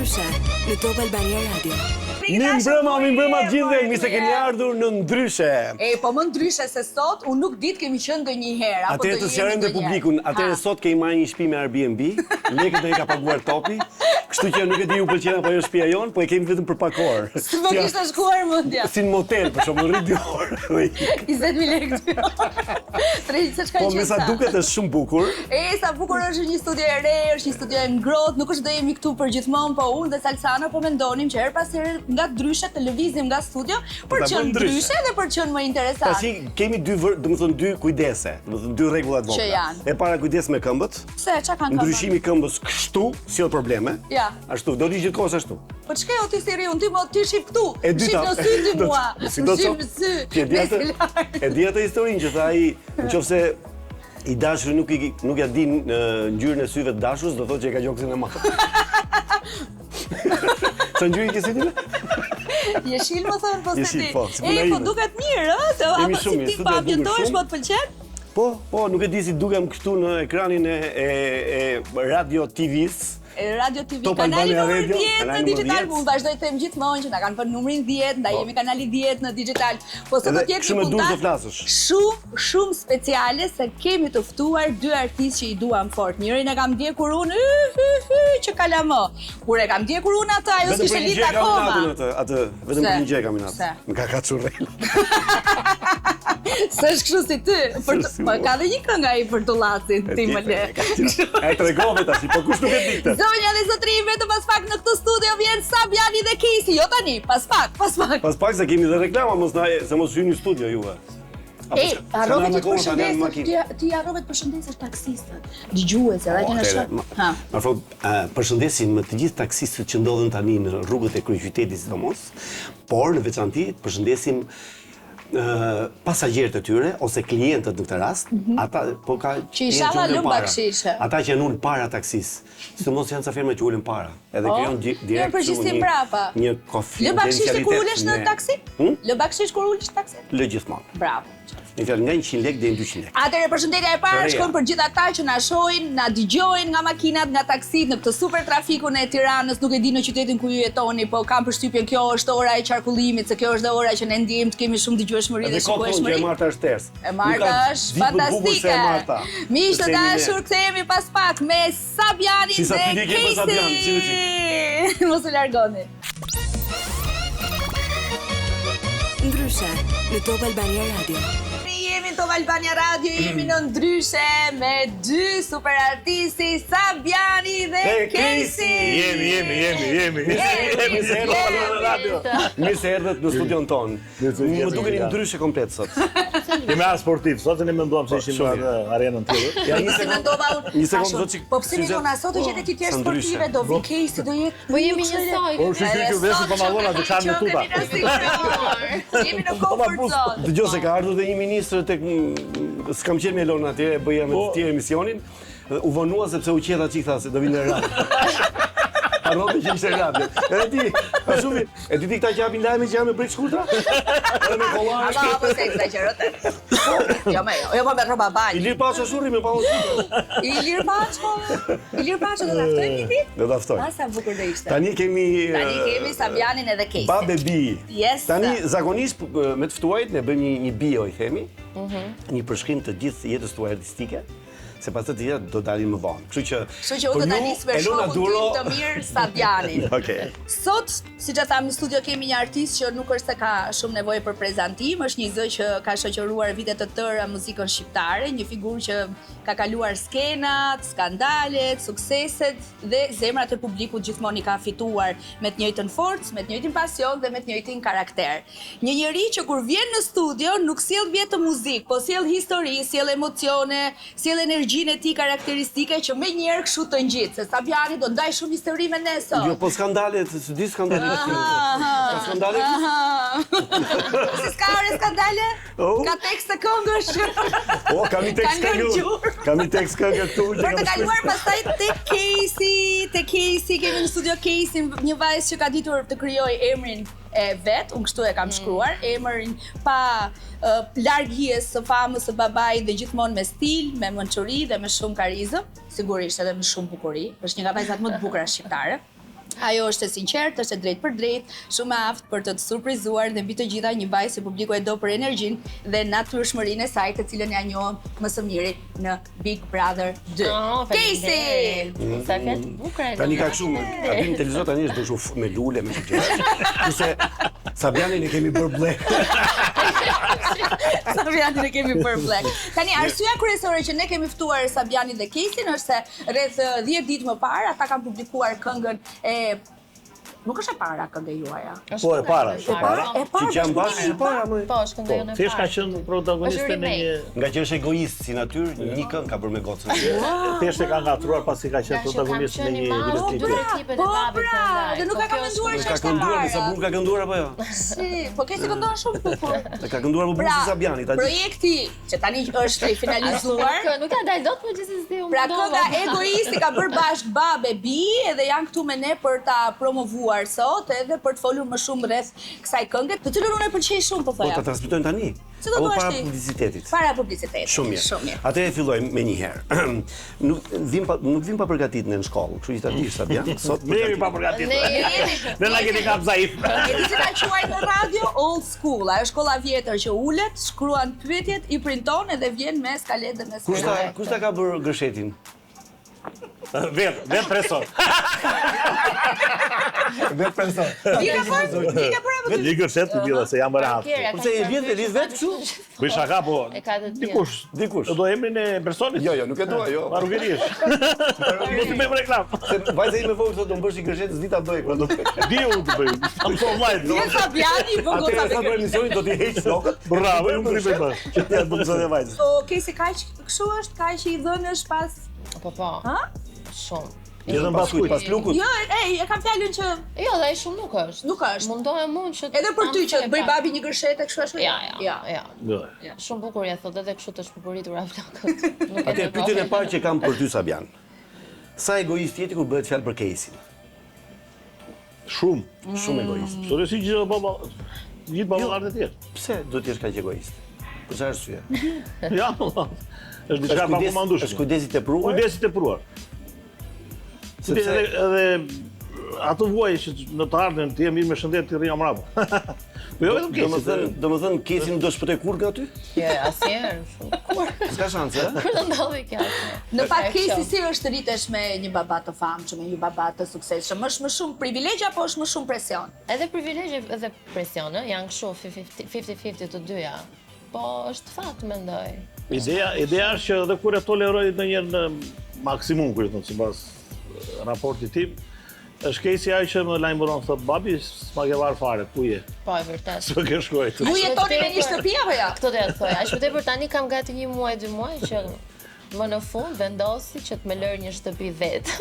Ndryshe, në Top Albania Radio. Mi mbrëma gjithë dhe mi se keni ardhur në Ndryshe. Po më ndryshe se sot, unë nuk ditë kemi qenë ndonjëherë. Atëherë të sqarojmë te publikun, atëherë sot kemi marrë një shtëpi me Airbnb, lekët do i ka paguar topi, kështu që nuk e di ju pëlqen apo jo shtëpia jon, po e kemi vetëm për pak orë. Më kishte shkuar mendja. Si në motel, për shembull rri 2 orë. 20.000 lekë. 30 çka Po me sa duket është shumë bukur. Sa bukur është një studio e re, është një studio e ngrohtë, nuk është do jemi këtu për gjithmonë, po unë dhe Salsana po mendonim që her pas here nga Ndryshe të lëvizim nga studio për të qenë ndryshe dhe për të qenë më interesant. Tashi kemi dy kujdese, domethënë dy rregulla të vogla. E para kujdes me këmbët. Pse, çka kanë këmbët? Ndryshimi i këmbës kështu sjell probleme. Ja. Ashtu, do li gjithkohës ashtu. Po ç'ke o ti si ri, unë ti shif këtu. E dyta. Shif në sy ti mua. Si do të? E di atë historinë që tha ai, nëse i dashuri nuk ja din ngjyrën e syve të dashurës, do thotë që e ka gjoksin e madh. Sa ngjyrë ke sytë? Jeshil më thonë po se ti. Po duket mirë, ë? Apo si ti pa ambientohesh, po të pëlqen? Po, nuk e di si dukem këtu në ekranin e Radio TV-s. Radio TV, kanali numri 10 në digital, unë vazhdoj të them gjithmonë që na kanë vënë numrin 10, ndaj jemi kanali 10 në digital. Po sot do të jetë një puntat shumë speciale se kemi të ftuar dy artistë që i duam fort. Njërin e kam ndjekur unë që kalamo. Kur e kam ndjekur unë atë, ajo s'kishte lidhur akoma. Atë vetëm për një gjë kam natë. Më ka kaçurrel. S'është kështu si ty, ka dhe një këngë ai për tullacin, ti më le. Ai tregove tash, po kush nuk e dikte. Zonja dhe zotëri, vetëm pas pak në këtë studio vjen Sabiani dhe Kesi, jo tani, pas pak. Pas pak se kemi dhe reklama, se mos hyni në studio juve. Harrove të përshëndesësh taksistët, dëgjues, edhe që në shoh. Përshëndesim të gjithë taksistët që ndodhen tani në rrugët e kryeqytetit sidomos, por në veçanti përshëndesim pasagjerët e tyre ose klientët në këtë rast, ata po ka që inshallah lëm bakshishe. Ata që janë para taksis. Sidomos janë ca firma që ulën para, edhe krijon direkt përgjithësim brapa. Një kofi. Lë bakshish kur ulesh në taksi? Lë bakshish kur ulesh në taksi? Lë gjithmonë. Bravo. Në fjalë nga 100 lekë deri në 200 lekë. Atëherë përshëndetja e parë shkon për gjithë ata që na shohin, na dëgjojnë nga makinat, nga taksit në këtë super trafikun e Tiranës, nuk e di në qytetin ku ju jetoni, po kam përshtypjen kjo është ora e qarkullimit, se kjo është ora që ne ndjejmë të kemi shumë dëgjueshmëri dhe shikueshmëri. E Marta është ters. E Marta është fantastike. Miq të dashur, kthehemi pas pak me Sabiani dhe Kesi. Mos u largoni. Ndryshe, në Top Albania Radio. Jemi në Top Albania Radio, jemi në Ndryshe me dy super artisti, Sabiani dhe Kesi. Jemi. Mirë se erdhët në studion tonë. Më dukeni ndryshe komplet sot. Jemi arë sportiv, sot e ne menduam se ishim në arenën tjetër. Ja, një sekundë. Po pse ne dona sot që ti tjerë sportive do vi Kesi do jetë. Po jemi njësoj. Po shikoj që vësi po mallona të kanë në tuta. Jemi në comfort zone. Dëgjoj se ka ardhur dhe një ministër tek s'kam qenë me Elona atje, bëja me të tjerë emisionin. U vonua sepse u qeta çik tha se do vinë në radio. Harrove që ishte radio. Edhe ti, ashumi, e ti këta që japin lajme që janë me brek shkurtra? Edhe me kollar. Po se exagjerote. Jo me rroba bali. Ilir Paço shurri me pallosur. Ilir Paço do ta ftojmë një ditë? Do ta ftoj. Sa bukur do ishte. Tani kemi Sabianin edhe Kesin. Babe bi. Yes. Tani zakonisht me të ftuajt ne bëjmë një bio i themi. Një përshkrim të gjithë jetës tuaj artistike. Se pas të tjera do dalin më vonë. Kështu që unë do ta nis me shohun tim të mirë Sabianin. Okej. Sot, siç e tham, në studio kemi një artist që nuk është se ka shumë nevojë për prezantim, është një zë që ka shoqëruar vite të tëra muzikën shqiptare, një figurë që ka kaluar skenat, skandalet, sukseset dhe zemrat e publikut gjithmonë i ka fituar me të njëjtën forcë, me të njëjtin pasion dhe me të njëjtin karakter. Një njerëz që kur vjen në studio nuk sjell vetëm muzikë, po sjell histori, sjell emocione, sjell energji e tij karakteristike që më njëherë kështu të ngjit, se Sabiani do ndaj shumë histori me ne sot. Jo, po skandalet, s'di skandalet. Ka skandale? Si ska ore skandale? Ka tekst të këngësh. Kam një tekst këngë. Kam një tekst këngë këtu. Për të kaluar pastaj te Kesi, kemi në studio Kesi, një vajzë që ka ditur të krijojë emrin e vet, unë kështu e kam shkruar, emrin pa larg hijes së famës së babait dhe gjithmonë me stil, me mençuri dhe me shumë karizëm, sigurisht edhe me shumë bukuri. Është një nga vajzat më të bukura shqiptare. Ajo është e sinqertë, është e drejtë për drejtë, shumë e aftë për të të surprizuar dhe mbi të gjitha një vajzë që publiku e do për energjinë dhe natyrshmërinë e saj, të cilën ja njohëm më së miri në Big Brother 2. Casey! Sa fjalë bukur. Tani ka kështu, aty në televizor tani është bërë me lule, me gjëra. Kurse Sabianin e kemi bërë blek. Sabianin e kemi bërë blek. Tani arsyeja kryesore që ne kemi ftuar Sabianin dhe Casey është se rreth 10 ditë më parë ata kanë publikuar këngën e nuk është e para kënga juaja. Po e para. E para. Që janë bashkë e para më. Po, është kënga jonë e Thjesht ka parë. qenë protagoniste në një Nga që është egoist si natyrë, një këngë ka bërë me gocën. thjesht e ka ngatruar pasi ka qenë protagonist në një videoklip. Po pra, dhe nuk e ka menduar që Ka është e kënduar, me para. Sabur ka kënduar apo jo? Si, po Casey këndon shumë bukur. Ka kënduar më bukur si Sabiani, ta di. Projekti që tani është i finalizuar. Nuk ka dalë dot, po gjithsesi u Pra mundova. kënga egoisti ka bërë bashkë babë e bi edhe janë këtu me ne për ta promovuar sot edhe për të folur më shumë rreth kësaj këngë, të cilën unë e pëlqej shumë po Po thoja. ta transmetojnë tani. Si do Apo thuash para ti? publicitetit. Para publicitetit. Shumë mirë. Shumë mirë. Atëherë fillojmë me një herë. Nuk vim pa përgatitur në shkollë, kështu që ta dish Sabian, sot Ne jemi pa përgatitur. Ne na keni kap zaif. Jeni si ta quaj në radio old school, ajo shkolla vjetër që ulet, shkruan pyetjet, i printon edhe vjen me skalet dhe me skalet. Kush ta ka bërë gërshetin? Vet preson. Vet person. Ti ka bërë apo Një gërset të billa se jam rehat. Kurse e vjen e lidh vetë kështu? Bëj shaka po. E ka të tjerë. Dikush. Do emrin e personit? Jo, nuk e dua, jo. Marrugërish. Mos i bëjmë reklam. Se vajza ime vogël thotë do mbësh një gërshet, s'di ta bëj kur do. Diu të bëj. Am so online. Je Fabiani, po Atë goca sa për emisionin do t'i heq flokët. Bravo, ju më bëj bash. Që ti do të zonë vajzë. O, Casey, kështu është, kaq i dhënësh pas. Po. Ha? Shumë. Edhe mbas kujt. Pas lukut. Jo, e kam fjalën që Jo, dhe ai shumë nuk është. nuk është. Mundohem unë që Edhe për ty që të bëj babi një gërshete kështu ashtu. Ja. Jo. Shumë bukur ja thotë edhe kështu të shpërpuritur flokët. Nuk e Atë pyetjen e parë që kam për ty Sabian. Sa egoist jeti kur bëhet fjalë për Casey? Shumë. Shumë egoist. Sot si gjithë baba. Gjithë baballarët e tjerë. Pse do të jesh kaq egoist? Për çfarë arsye? Ja. Është diçka pa komandueshme. Është kujdesi tepruar. Kujdesi tepruar. Sepse Edhe ato vuaj që në të ardhmen ti je mirë me shëndet ti rria mbrapa. Po jo vetëm Casey. Domethënë Casey nuk do shpëtoj kurrë nga ty? Jo, asnjëherë. Kur S'ka shanse, ë? do ndodhi kjo? Në fakt Casey si është rritesh me një baba të famshëm, me një baba të suksesshëm? Është më shumë privilegj apo është më shumë presion? Edhe privilegje edhe presion, janë kështu 50-50 të dyja. Po është fat mendoj. Ideja është që edhe kur e toleroj ndonjëherë në maksimum kur thon sipas raportit tim, është Casey ai që më lajmëron thotë babi, s'ma ke marr fare, ku je? Po e vërtet. S'po ke shkruar. Ju jetoni në një shtëpi apo jo? Këtë do ja thoja. Aq për tani kam gati 1 muaj, 2 muaj që më në fund vendosi që të më lër një shtëpi vetë.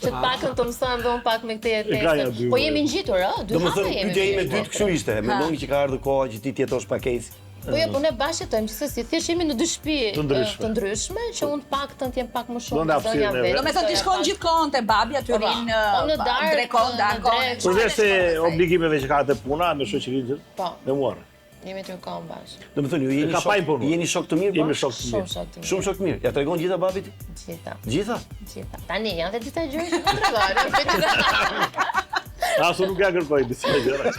Që të pakën të mësojmë dhe unë pak me këtë jetesë. Po jemi ngjitur, ë? 2 hapa Domethënë jemi. pyetja ime e dytë kështu ishte, mendoni që ka ardhur koha që ti të jetosh pa Casey? Po jo, po ne bashkë jetojmë, gjithsesi thjesht jemi në 2 shtëpi Të ndryshme. që unë paktën të jem pak më Do shumë na në zonja hapësirën e vetë. Do me thotë ti shkon gjithkohon te babi aty rin në darkë, drekon, në darkon. drek. Përveç se obligimeve që ka te puna me shoqërinë gjithë. Po, Me muarë. jemi të kohën bashkë. Domethënë ju jeni Ka pa imponu. jeni shok të mirë? Jemi bashkë? shok të Shumë mirë. shok të mirë. Shumë shok të mirë. Ja tregon gjitha babit? Gjitha, Gjitha? gjitha. Tani janë dhe disa gjëra që nuk tregojnë. Asu nuk ja kërkoj disa gjëra.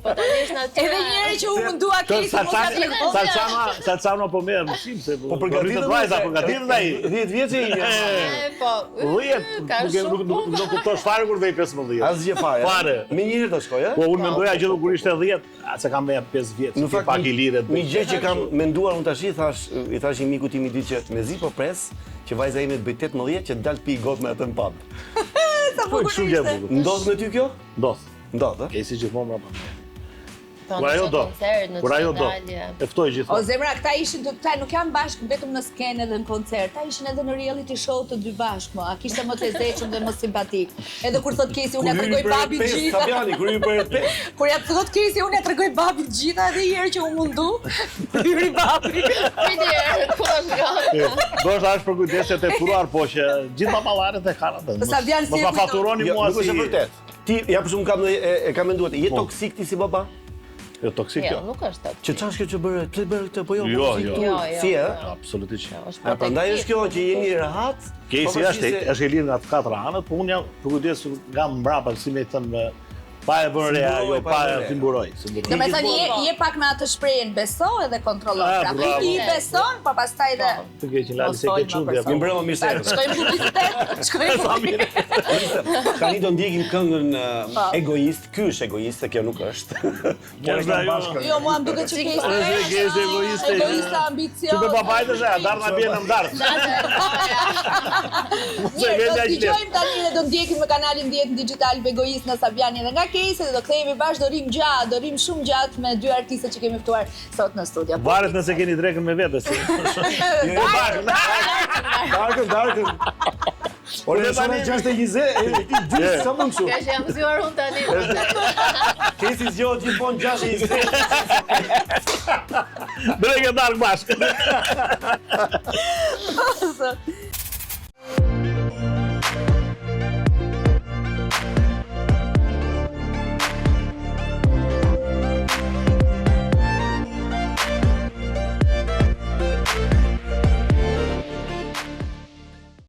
Po tani është natyrë. Edhe një herë që u mundua Casey mos ka tregon. Salçano po merr mësim se Po përgatitet vajza, përgatitet ai. 10 vjeç e një. Po. 10, nuk kuptosh fare kur vej 15. Asgjë fare. Fare. Me një herë do shkoj, ë? Po unë mendoja gjithë kur ishte 10, se kam veja 5 vjet. Në fakt pak i lirë. një gjë që kam menduar unë tash i thash një miku tim i ditë që mezi po pres që vajza ime të bëj 18 që të dal pi got me atë në pub. Sa Po bukur shumë gjë ishte. bukur. Ndodh me ty kjo? Ndodh. Ndodh, ë? Kesi gjithmonë mbrapa. Po, Kur ajo në do. koncert, në Kur ajo do. dalje. E ftoj O gjithmonë. zemra, këta ishin këta nuk janë bashkë vetëm në skenë dhe në koncert, ta ishin edhe në reality show të dy bashkë, mo. A kishte më të lezetshëm dhe më simpatik. Edhe kur thot Casey, unë ja tregoj babit gjitha. Fabiani, kur hyri për 5. Kur ja thot Casey, unë ja tregoj babit gjitha edhe një herë që u mundu, hyri babi. Pritje, ku është Do është ashtë për kujdeset e puruar, po që gjithë baballarët e kanë atë. Sabian si Mos e ma kujton. faturoni Jo, mua nuk është e si. vërtet. Ti ja për shkak kam e kam menduar, je Po. toksik ti si baba? Jo toksik Jo, jo. nuk është toksik. Që çfarë që bëre? Pse bëre këtë po jo? Jo, si jo. tu? Jo, Si ë? Absolutisht. Ja, prandaj është kjo që jeni rehat. Kesi është e lirë nga të katër anët, po unë jam përkujdes nga mbrapa, si me thënë, pa e bërë reja, jo pa e timburoj. Do me thënë, je pak me atë shprehjen beso edhe kontrollon. Pra, bravo. I beson, po pastaj dhe Të ke që lali se ke çundi Mi apo. mbrëmë mirë se. shkojmë publicitet, shkojmë publicitet. Tani do ndjekim këngën egoist. Ky është egoist, kjo nuk është. Kjo është ajo. Jo, mua më duket që ke Kesi egoiste. egoista ambicios. Çu be babait është, dar na bie në ndar. Mirë, do dëgjojmë tani dhe do ndjekim në kanalin 10 digital Egoist në Sabiani dhe nga Kesi dhe do kthehemi bashkë, do rim gjatë, do rim shumë gjatë me dy artistët që kemi ftuar sot në studio. Varet nëse keni drekën me vete si. Darkën. Ore tani 6:20, ti dy sa mund kështu. Ka që jam zgjuar unë tani. Kesi zgjohet gjithmonë 6:20. Drekë dark bashkë.